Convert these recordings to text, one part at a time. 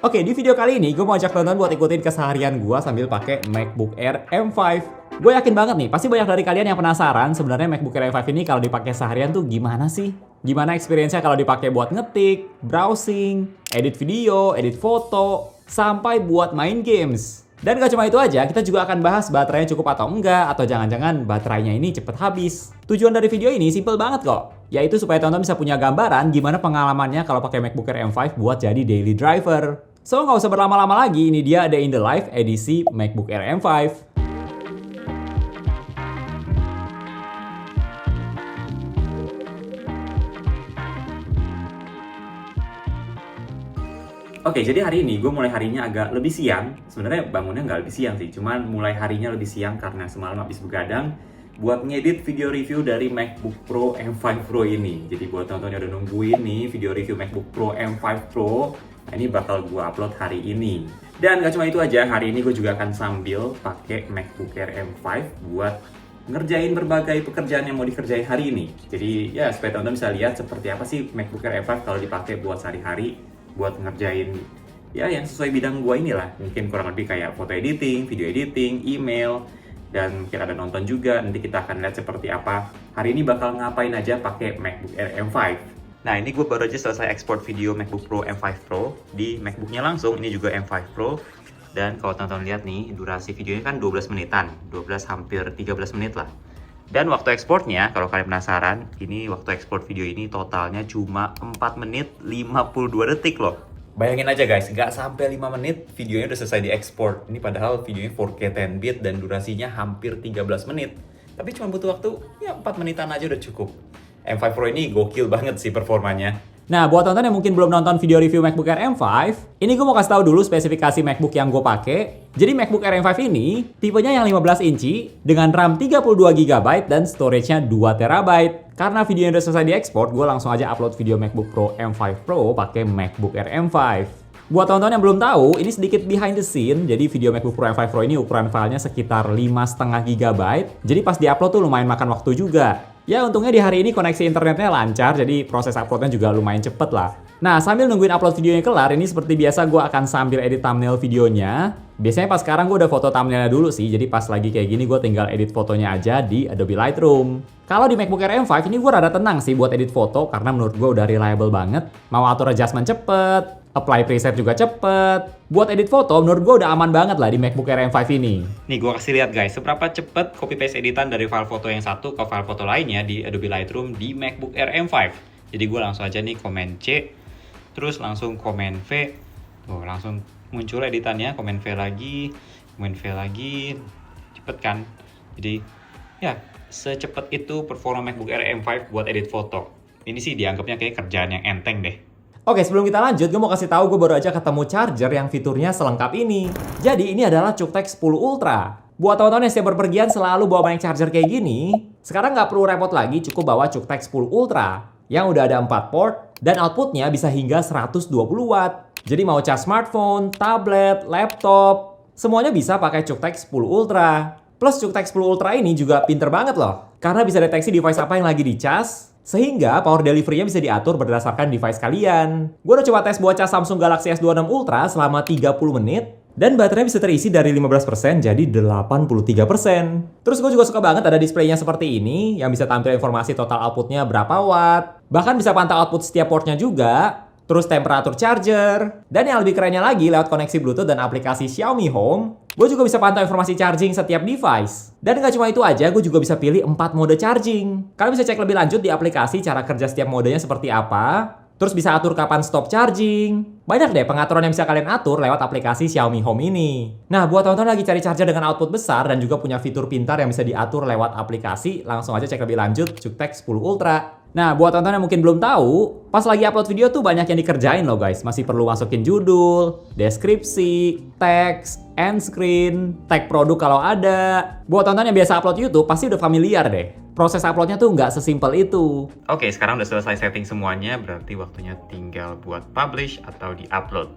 Oke, di video kali ini gue mau ajak tonton buat ikutin keseharian gue sambil pakai MacBook Air M5. Gue yakin banget nih, pasti banyak dari kalian yang penasaran sebenarnya MacBook Air M5 ini kalau dipakai seharian tuh gimana sih? Gimana experience-nya kalau dipakai buat ngetik, browsing, edit video, edit foto, sampai buat main games. Dan gak cuma itu aja, kita juga akan bahas baterainya cukup atau enggak, atau jangan-jangan baterainya ini cepet habis. Tujuan dari video ini simple banget kok, yaitu supaya tonton bisa punya gambaran gimana pengalamannya kalau pakai MacBook Air M5 buat jadi daily driver. So, nggak usah berlama-lama lagi, ini dia Day in the Life edisi MacBook Air M5. Oke, jadi hari ini gue mulai harinya agak lebih siang. Sebenarnya bangunnya nggak lebih siang sih, cuman mulai harinya lebih siang karena semalam habis begadang buat ngedit video review dari MacBook Pro M5 Pro ini. Jadi buat tonton yang udah nungguin nih video review MacBook Pro M5 Pro, nah ini bakal gue upload hari ini. Dan gak cuma itu aja, hari ini gue juga akan sambil pakai MacBook Air M5 buat ngerjain berbagai pekerjaan yang mau dikerjain hari ini. Jadi ya supaya teman-teman bisa lihat seperti apa sih MacBook Air M5 kalau dipakai buat sehari-hari, buat ngerjain ya yang sesuai bidang gue inilah. Mungkin kurang lebih kayak foto editing, video editing, email, dan mungkin ada nonton juga. Nanti kita akan lihat seperti apa hari ini bakal ngapain aja pakai MacBook Air M5. Nah, ini gue baru aja selesai ekspor video MacBook Pro M5 Pro di MacBooknya langsung. Ini juga M5 Pro. Dan kalau teman-teman lihat nih, durasi videonya kan 12 menitan. 12 hampir 13 menit lah. Dan waktu ekspornya, kalau kalian penasaran, ini waktu ekspor video ini totalnya cuma 4 menit 52 detik loh. Bayangin aja guys, nggak sampai 5 menit videonya udah selesai diekspor. Ini padahal videonya 4K 10-bit dan durasinya hampir 13 menit. Tapi cuma butuh waktu ya 4 menitan aja udah cukup. M5 Pro ini gokil banget sih performanya. Nah, buat tonton yang mungkin belum nonton video review MacBook Air M5, ini gue mau kasih tahu dulu spesifikasi MacBook yang gue pakai. Jadi MacBook Air M5 ini tipenya yang 15 inci dengan RAM 32GB dan storage-nya 2TB. Karena videonya udah selesai diekspor, gue langsung aja upload video MacBook Pro M5 Pro pakai MacBook Air M5. Buat teman-teman yang belum tahu, ini sedikit behind the scene. Jadi video MacBook Pro M5 Pro ini ukuran filenya sekitar 5,5GB. Jadi pas diupload tuh lumayan makan waktu juga. Ya untungnya di hari ini koneksi internetnya lancar, jadi proses uploadnya juga lumayan cepet lah. Nah, sambil nungguin upload videonya kelar, ini seperti biasa gue akan sambil edit thumbnail videonya. Biasanya pas sekarang gue udah foto thumbnailnya dulu sih, jadi pas lagi kayak gini gue tinggal edit fotonya aja di Adobe Lightroom. Kalau di MacBook Air M5 ini gue rada tenang sih buat edit foto, karena menurut gue udah reliable banget. Mau atur adjustment cepet, apply preset juga cepet. Buat edit foto, menurut gue udah aman banget lah di MacBook Air M5 ini. Nih, gue kasih lihat guys, seberapa cepet copy-paste editan dari file foto yang satu ke file foto lainnya di Adobe Lightroom di MacBook Air M5. Jadi gue langsung aja nih Command C, terus langsung Command V. Tuh, langsung muncul editannya, Command V lagi, cepet kan? Jadi, ya, secepat itu performa MacBook Air M5 buat edit foto. Ini sih dianggapnya kayak kerjaan yang enteng deh. Oke, sebelum kita lanjut, gue mau kasih tahu gue baru aja ketemu charger yang fiturnya selengkap ini. Jadi ini adalah Chuktek 10 Ultra. Buat teman-teman yang setiap berpergian selalu bawa banyak charger kayak gini, sekarang nggak perlu repot lagi, cukup bawa Chuktek 10 Ultra yang udah ada 4 port dan outputnya bisa hingga 120 watt. Jadi mau cas smartphone, tablet, laptop, semuanya bisa pakai Chuktek 10 Ultra. Plus Chuktek 10 Ultra ini juga pinter banget loh, karena bisa deteksi device apa yang lagi dicas, sehingga power delivery-nya bisa diatur berdasarkan device kalian. Gue udah coba tes buat cas Samsung Galaxy S26 Ultra selama 30 menit, dan baterainya bisa terisi dari 15% jadi 83%. Terus gue juga suka banget ada displaynya seperti ini, yang bisa tampil informasi total outputnya berapa watt, bahkan bisa pantau output setiap portnya juga, terus temperatur charger, dan yang lebih kerennya lagi lewat koneksi Bluetooth dan aplikasi Xiaomi Home, gue juga bisa pantau informasi charging setiap device. Dan nggak cuma itu aja, gue juga bisa pilih 4 mode charging. Kalian bisa cek lebih lanjut di aplikasi cara kerja setiap modenya seperti apa. Terus bisa atur kapan stop charging. Banyak deh pengaturan yang bisa kalian atur lewat aplikasi Xiaomi Home ini. Nah, buat teman-teman lagi cari charger dengan output besar dan juga punya fitur pintar yang bisa diatur lewat aplikasi, langsung aja cek lebih lanjut Chuktek 10 Ultra. Nah, buat teman-teman yang mungkin belum tahu, pas lagi upload video tuh banyak yang dikerjain loh guys. Masih perlu masukin judul, deskripsi, teks, end screen, tag produk kalau ada. Buat teman-teman yang biasa upload YouTube, pasti udah familiar deh. Proses uploadnya tuh nggak sesimpel itu. Oke, sekarang udah selesai setting semuanya, berarti waktunya tinggal buat publish atau di-upload.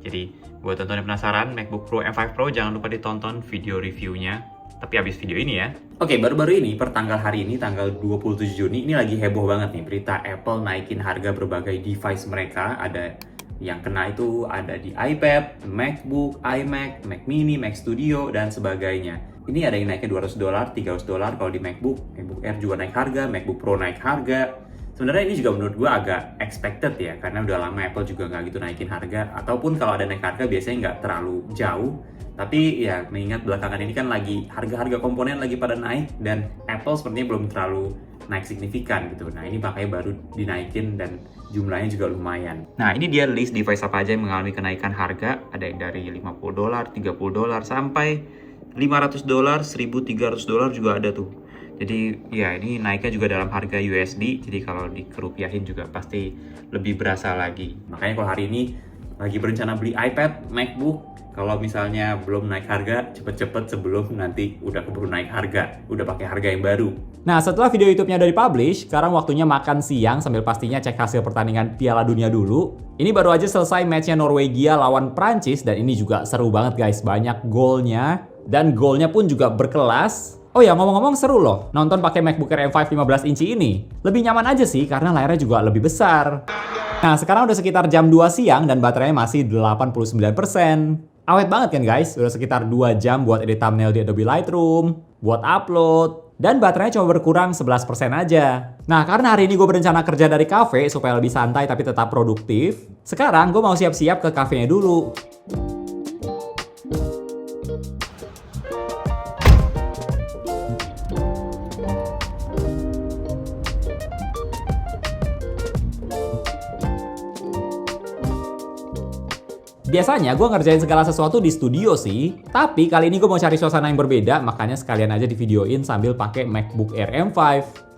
Jadi, buat teman-teman yang penasaran MacBook Pro M5 Pro, jangan lupa ditonton video reviewnya. Tapi habis video ini ya. Oke, baru-baru ini, per tanggal hari ini, tanggal 27 Juni, ini lagi heboh banget nih berita Apple naikin harga berbagai device mereka. Ada Yang kena itu ada di iPad, MacBook, iMac, Mac Mini, Mac Studio, dan sebagainya. Ini ada yang naiknya $200, $300 kalau di MacBook Air juga naik harga, MacBook Pro naik harga. Sebenarnya ini juga menurut gue agak expected ya, karena udah lama Apple juga nggak gitu naikin harga, ataupun kalau ada naik harga biasanya nggak terlalu jauh. Tapi ya mengingat belakangan ini kan lagi harga-harga komponen lagi pada naik dan Apple sepertinya belum terlalu naik signifikan gitu. Nah ini makanya baru dinaikin dan jumlahnya juga lumayan. Nah ini dia list device apa aja yang mengalami kenaikan harga. Ada yang dari $50, $30 sampai $500, $1.300 juga ada tuh. Jadi ya ini naiknya juga dalam harga USD, jadi kalau dikerupiahin juga pasti lebih berasa lagi. Makanya kalau hari ini lagi berencana beli iPad, MacBook, kalau misalnya belum naik harga, cepet-cepet sebelum nanti udah keburu naik harga, udah pakai harga yang baru. Nah setelah video YouTube-nya udah dipublish, sekarang waktunya makan siang sambil pastinya cek hasil pertandingan Piala Dunia dulu. Ini baru aja selesai matchnya Norwegia lawan Prancis dan ini juga seru banget guys, banyak golnya dan golnya pun juga berkelas. Oh ya, ngomong-ngomong seru loh, nonton pakai MacBook Air M5 15 inci ini. Lebih nyaman aja sih, karena layarnya juga lebih besar. Nah, sekarang udah sekitar jam 2 siang dan baterainya masih 89%. Awet banget kan guys, udah sekitar 2 jam buat edit thumbnail di Adobe Lightroom, buat upload, dan baterainya cuma berkurang 11% aja. Nah, karena hari ini gue berencana kerja dari cafe supaya lebih santai tapi tetap produktif, sekarang gue mau siap-siap ke kafenya dulu. Biasanya gue ngerjain segala sesuatu di studio sih, tapi kali ini gue mau cari suasana yang berbeda, makanya sekalian aja di videoin sambil pakai MacBook Air M5.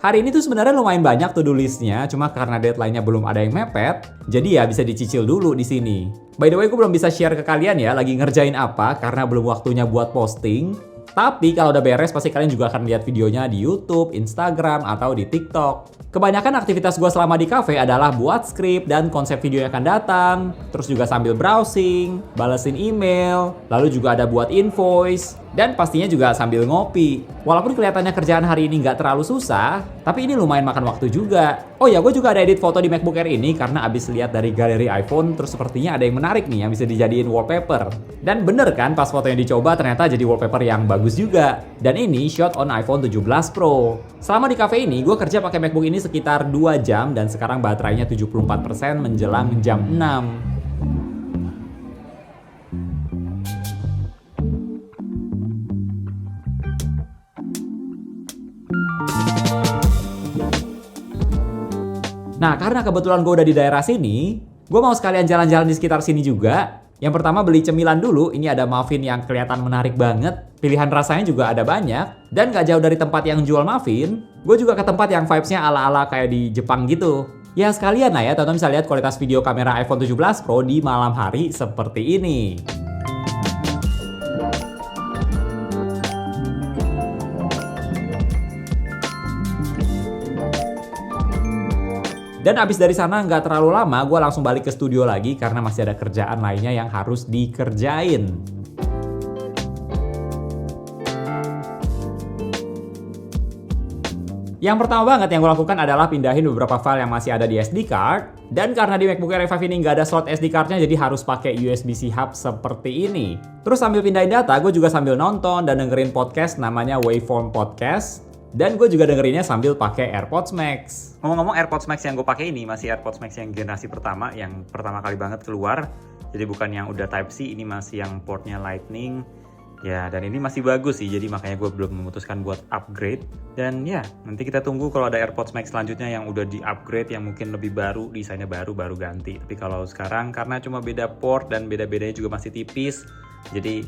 Hari ini tuh sebenarnya lumayan banyak to-do list-nya, cuma karena deadline-nya belum ada yang mepet, jadi ya bisa dicicil dulu di sini. By the way, gue belum bisa share ke kalian ya lagi ngerjain apa karena belum waktunya buat posting. Tapi kalau udah beres pasti kalian juga akan lihat videonya di YouTube, Instagram, atau di TikTok. Kebanyakan aktivitas gue selama di cafe adalah buat skrip dan konsep video yang akan datang, terus juga sambil browsing, balesin email, lalu juga ada buat invoice, dan pastinya juga sambil ngopi. Walaupun kelihatannya kerjaan hari ini nggak terlalu susah, tapi ini lumayan makan waktu juga. Oh ya, gue juga ada edit foto di MacBook Air ini karena abis lihat dari galeri iPhone, terus sepertinya ada yang menarik nih yang bisa dijadiin wallpaper. Dan bener kan, pas foto yang dicoba ternyata jadi wallpaper yang bagus juga. Dan ini shot on iPhone 17 Pro. Selama di cafe ini, gue kerja pakai MacBook ini sekitar 2 jam dan sekarang baterainya 74% menjelang jam 6. Nah, karena kebetulan gue udah di daerah sini, gue mau sekalian jalan-jalan di sekitar sini juga. Yang pertama beli cemilan dulu, ini ada muffin yang kelihatan menarik banget. Pilihan rasanya juga ada banyak. Dan gak jauh dari tempat yang jual muffin, gue juga ke tempat yang vibes-nya ala-ala kayak di Jepang gitu. Ya sekalian lah ya, teman-teman bisa lihat kualitas video kamera iPhone 17 Pro di malam hari seperti ini. Dan abis dari sana nggak terlalu lama, gue langsung balik ke studio lagi karena masih ada kerjaan lainnya yang harus dikerjain. Yang pertama banget yang gue lakukan adalah pindahin beberapa file yang masih ada di SD card. Dan karena di MacBook Air 5 ini nggak ada slot SD card-nya, jadi harus pakai USB-C hub seperti ini. Terus sambil pindahin data, gue juga sambil nonton dan dengerin podcast namanya Waveform Podcast. Dan gue juga dengerinnya sambil pakai AirPods Max. Ngomong-ngomong, AirPods Max yang gue pakai ini masih AirPods Max yang generasi pertama, yang pertama kali banget keluar. Jadi bukan yang udah Type-C, ini masih yang portnya Lightning. Ya, dan ini masih bagus sih, jadi makanya gue belum memutuskan buat upgrade. Dan ya, nanti kita tunggu kalau ada AirPods Max selanjutnya yang udah di-upgrade, yang mungkin lebih baru, desainnya baru ganti. Tapi kalau sekarang, karena cuma beda port dan beda-bedanya juga masih tipis, jadi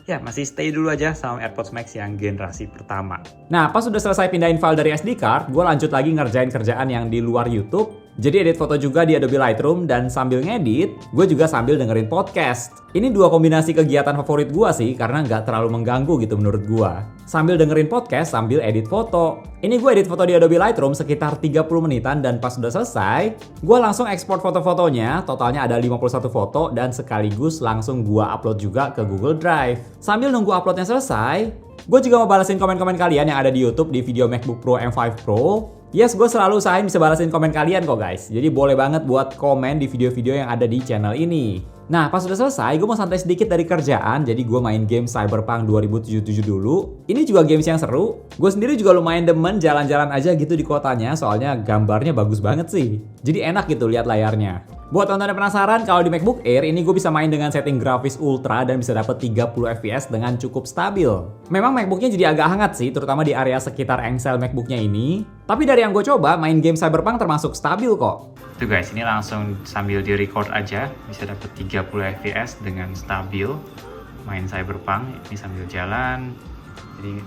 ya, masih stay dulu aja sama AirPods Max yang generasi pertama. Nah, pas udah selesai pindahin file dari SD card, gue lanjut lagi ngerjain kerjaan yang di luar YouTube. Jadi edit foto juga di Adobe Lightroom dan sambil ngedit, gue juga sambil dengerin podcast. Ini dua kombinasi kegiatan favorit gue sih, karena nggak terlalu mengganggu gitu menurut gue. Sambil dengerin podcast, sambil edit foto. Ini gue edit foto di Adobe Lightroom sekitar 30 menitan dan pas udah selesai, gue langsung ekspor foto-fotonya, totalnya ada 51 foto dan sekaligus langsung gue upload juga ke Google Drive. Sambil nunggu uploadnya selesai, Gue juga mau balasin komen-komen kalian yang ada di YouTube di video MacBook Pro M5 Pro. Yes, gue selalu usahain bisa balasin komen kalian kok guys. Jadi boleh banget buat komen di video-video yang ada di channel ini. Nah, pas sudah selesai, gue mau santai sedikit dari kerjaan. Jadi gue main game Cyberpunk 2077 dulu. Ini juga games yang seru. Gue sendiri juga lumayan demen jalan-jalan aja gitu di kotanya. Soalnya gambarnya bagus banget sih. Jadi enak gitu lihat layarnya. Buat teman-teman yang penasaran, kalau di MacBook Air ini gue bisa main dengan setting grafis ultra dan bisa dapat 30 fps dengan cukup stabil. Memang MacBooknya jadi agak hangat sih, terutama di area sekitar engsel MacBooknya ini. Tapi dari yang gue coba, main game Cyberpunk termasuk stabil kok. Tuh guys, ini langsung sambil di record aja, bisa dapat 30 fps dengan stabil. Main Cyberpunk, ini sambil jalan. Jadi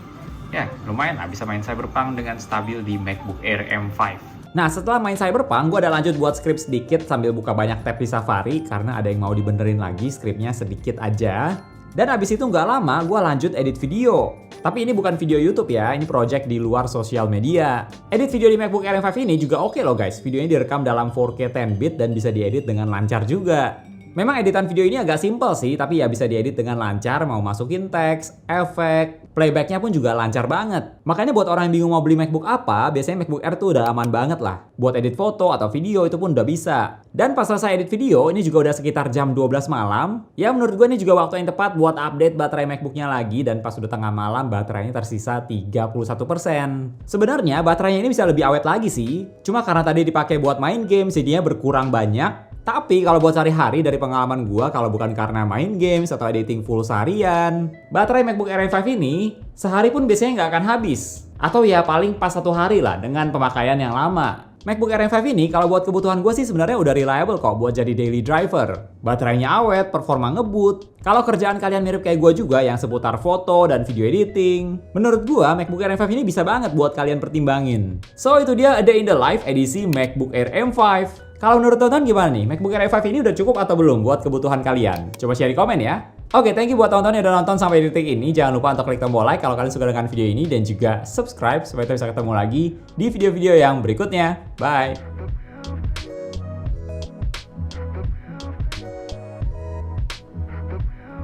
ya lumayan lah, bisa main Cyberpunk dengan stabil di MacBook Air M5. Nah, setelah main Cyberpunk, gue ada lanjut buat script sedikit sambil buka banyak tab di Safari karena ada yang mau dibenerin lagi scriptnya sedikit aja. Dan abis itu nggak lama, gue lanjut edit video. Tapi ini bukan video YouTube ya, ini project di luar sosial media. Edit video di MacBook Air M5 ini juga oke loh guys. Videonya direkam dalam 4K 10-bit dan bisa diedit dengan lancar juga. Memang editan video ini agak simple sih, tapi ya bisa diedit dengan lancar, mau masukin teks, efek, playbacknya pun juga lancar banget. Makanya buat orang yang bingung mau beli MacBook apa, biasanya MacBook Air tuh udah aman banget lah. Buat edit foto atau video itu pun udah bisa. Dan pas selesai edit video, ini juga udah sekitar jam 12 malam. Ya menurut gue ini juga waktu yang tepat buat update baterai MacBooknya lagi, dan pas udah tengah malam baterainya tersisa 31%. Sebenarnya baterainya ini bisa lebih awet lagi sih, cuma karena tadi dipakai buat main game, jadinya berkurang banyak. Tapi kalau buat sehari-hari dari pengalaman gua, kalau bukan karena main games atau editing full seharian, baterai MacBook Air M5 ini sehari pun biasanya nggak akan habis. Atau ya paling pas 1 hari lah dengan pemakaian yang lama. MacBook Air M5 ini kalau buat kebutuhan gue sih sebenarnya udah reliable kok buat jadi daily driver. Baterainya awet, performa ngebut. Kalau kerjaan kalian mirip kayak gue juga yang seputar foto dan video editing, menurut gue MacBook Air M5 ini bisa banget buat kalian pertimbangin. So itu dia A Day in the Life edisi MacBook Air M5. Kalau menurut teman-teman gimana nih? MacBook Air M5 ini udah cukup atau belum buat kebutuhan kalian? Coba share di komen ya. Oke, thank you buat teman-teman yang udah nonton sampai detik ini. Jangan lupa untuk klik tombol like kalau kalian suka dengan video ini dan juga subscribe supaya kita bisa ketemu lagi di video-video yang berikutnya. Bye!